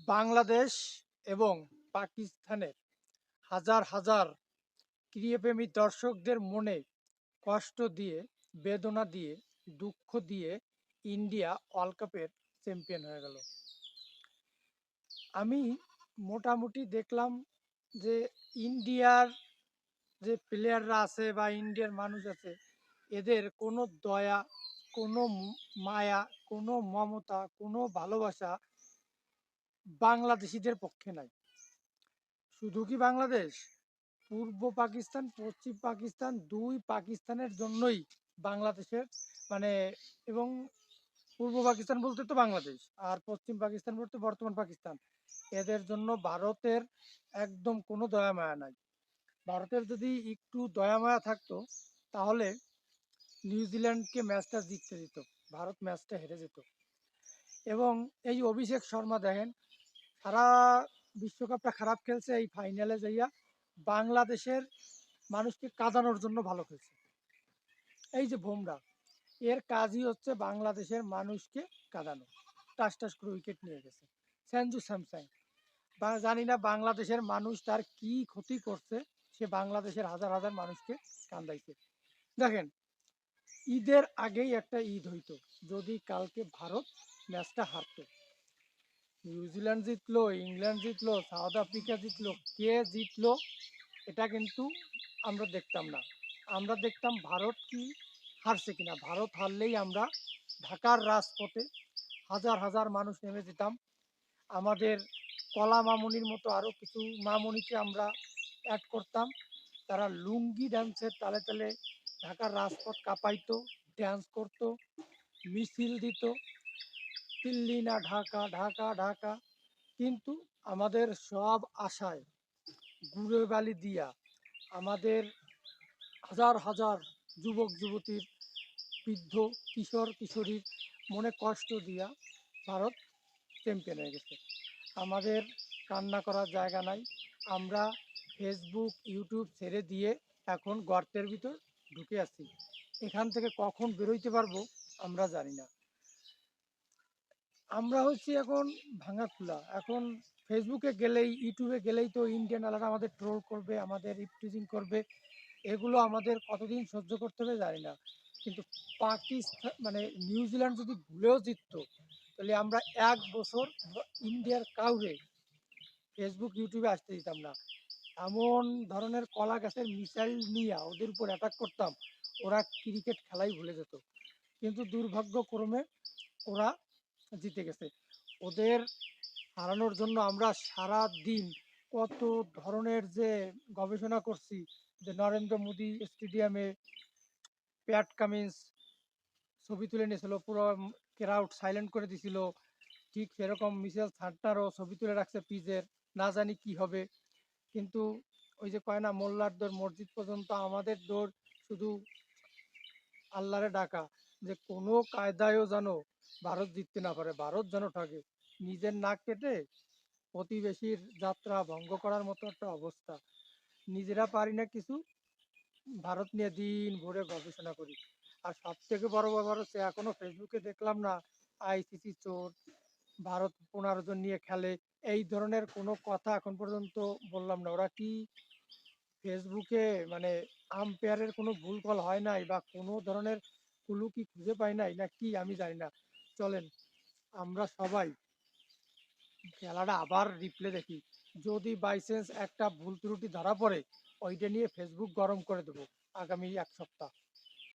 বাংলাদেশ এবং পাকিস্তানের হাজার হাজার ক্রীড়াপ্রেমী দর্শকদের মনে কষ্ট দিয়ে, বেদনা দিয়ে, দুঃখ দিয়ে ইন্ডিয়া ওয়ার্ল্ড কাপের চ্যাম্পিয়ন হয়ে গেল। আমি মোটামুটি দেখলাম যে ইন্ডিয়ার যে প্লেয়াররা আছে বা ইন্ডিয়ার মানুষ আছে, এদের কোনো দয়া, কোনো মায়া, কোনো মমতা, কোনো ভালোবাসা বাংলাদেশিদের পক্ষে নাই। শুধু কি বাংলাদেশ, পূর্ব পাকিস্তান, পশ্চিম পাকিস্তান, দুই পাকিস্তানের জন্যই বাংলাদেশের মানে, এবং পূর্ব পাকিস্তান বলতে তো বাংলাদেশ, আর পশ্চিম পাকিস্তান বলতে বর্তমান পাকিস্তান, এদের জন্য ভারতের একদম কোনো দয়া মায়া নাই। ভারতের যদি একটু দয়া মায়া থাকতো তাহলে নিউজিল্যান্ডকে ম্যাচটা জিততে দিত, ভারত ম্যাচটা হেরে যেত। এবং এই অভিষেক শর্মা দেখেন, সারা বিশ্বকাপটা খারাপ খেলছে, এই ফাইনালে যাইয়া বাংলাদেশের মানুষকে কাঁদানোর জন্য ভালো খেলছে। এই যে বুমরা, এর কাজই হচ্ছে বাংলাদেশের মানুষকে কাঁদানো। টাস টাস করে উইকেট নিয়ে গেছে সঞ্জু স্যামসন। বা জানি না বাংলাদেশের মানুষ তার কি ক্ষতি করছে, সে বাংলাদেশের হাজার হাজার মানুষকে কান্দাইছে। দেখেন, ঈদের আগেই একটা ঈদ হইতো যদি কালকে ভারত ম্যাচটা হারতো। নিউজিল্যান্ড জিতলো, ইংল্যান্ড জিতলো, সাউথ আফ্রিকা জিতলো, কে জিতলো এটা কিন্তু আমরা দেখতাম না। আমরা দেখতাম ভারত কি হারছে কিনা। ভারত হারলেই আমরা ঢাকার রাজপথে হাজার হাজার মানুষ নেমে যেতাম। আমাদের কলা মামুনির মতো আরও কিছু মামুনিকে আমরা অ্যাড করতাম। তারা লুঙ্গি ড্যান্সের তালে তালে ঢাকার রাজপথ কাঁপাইতো, ড্যান্স করতো, মিছিল দিত, দিল্লি না ঢাকা, ঢাকা ঢাকা। কিন্তু আমাদের সব আশায় গুড়ে বালি দিয়া, আমাদের হাজার হাজার যুবক যুবতীর, বৃদ্ধ কিশোর কিশোরীর মনে কষ্ট দিয়া ভারত চ্যাম্পিয়ন হয়ে গেছে। আমাদের কান্না করার জায়গা নাই। আমরা ফেসবুক ইউটিউব ছেড়ে দিয়ে এখন গর্তের ভিতর ঢুকে আছি। এখান থেকে কখন বেরোইতে পারবো আমরা জানি না। আমরা হচ্ছি এখন ভাঙা খোলা। এখন ফেসবুকে গেলেই, ইউটিউবে গেলেই তো ইন্ডিয়ান আলাদা আমাদের ট্রোল করবে, আমাদের ইপটিজিং করবে। এগুলো আমাদের কতদিন সহ্য করতে হবে জানি না। কিন্তু পাকিস্তান নিউজিল্যান্ড যদি ভুলেও জিততো, তাহলে আমরা 1 বছর ইন্ডিয়ার কাউরে ফেসবুক ইউটিউবে আসতে দিতাম না। এমন ধরনের কলা গাছের মিসাইল নিয়ে ওদের উপর অ্যাটাক করতাম, ওরা ক্রিকেট খেলাই ভুলে যেত। কিন্তু দুর্ভাগ্যক্রমে ওরা জিতে গেছে। ওদের হারানোর জন্য আমরা সারা দিন কত ধরনের যে গবেষণা করছি, যে নরেন্দ্র মোদী স্টেডিয়ামে প্যাট কামিন্স ছবি তুলে নিয়েছিল, পুরো ক্রাউড সাইলেন্ট করে দিছিল। ঠিক সেরকম মিশেল সান্টনারও ছবি তুলে রাখছে পিচের, না জানি কি হবে। কিন্তু ওই যে কয় না, মোল্লার দৌড় মসজিদ পর্যন্ত, আমাদের দৌড় শুধু আল্লাহরে ডাকা, যে কোনো কায়দায়ও যেন ভারত জিততে না পারে, ভারত যেন ঠকে। নিজের নাক কেটে প্রতিবেশীর যাত্রা ভঙ্গ করার মতো একটা অবস্থা। নিজেরা পারি না কিছু, ভারত নিয়ে দিন ভরে গবেষণা করি। আর সব থেকে বড় ব্যাপার হচ্ছে, এখনো ফেসবুকে দেখলাম না আইসিসি চোর, ভারত 15 জন নিয়ে খেলে, এই ধরনের কোনো কথা এখন পর্যন্ত বললাম না। ওরা কি ফেসবুকে আম্পায়ারের কোনো ভুল কল হয় নাই, বা কোনো ধরনের কুলু কি খুঁজে পাই নাই, না কি আমি জানি না। চলেন আমরা সবাই খেলাটা আবার রিপ্লে দেখি। যদি বাই চান্স একটা ভুল ত্রুটি ধরা পড়ে, ওইটা নিয়ে ফেসবুক গরম করে দেবো আগামী 1 সপ্তাহ।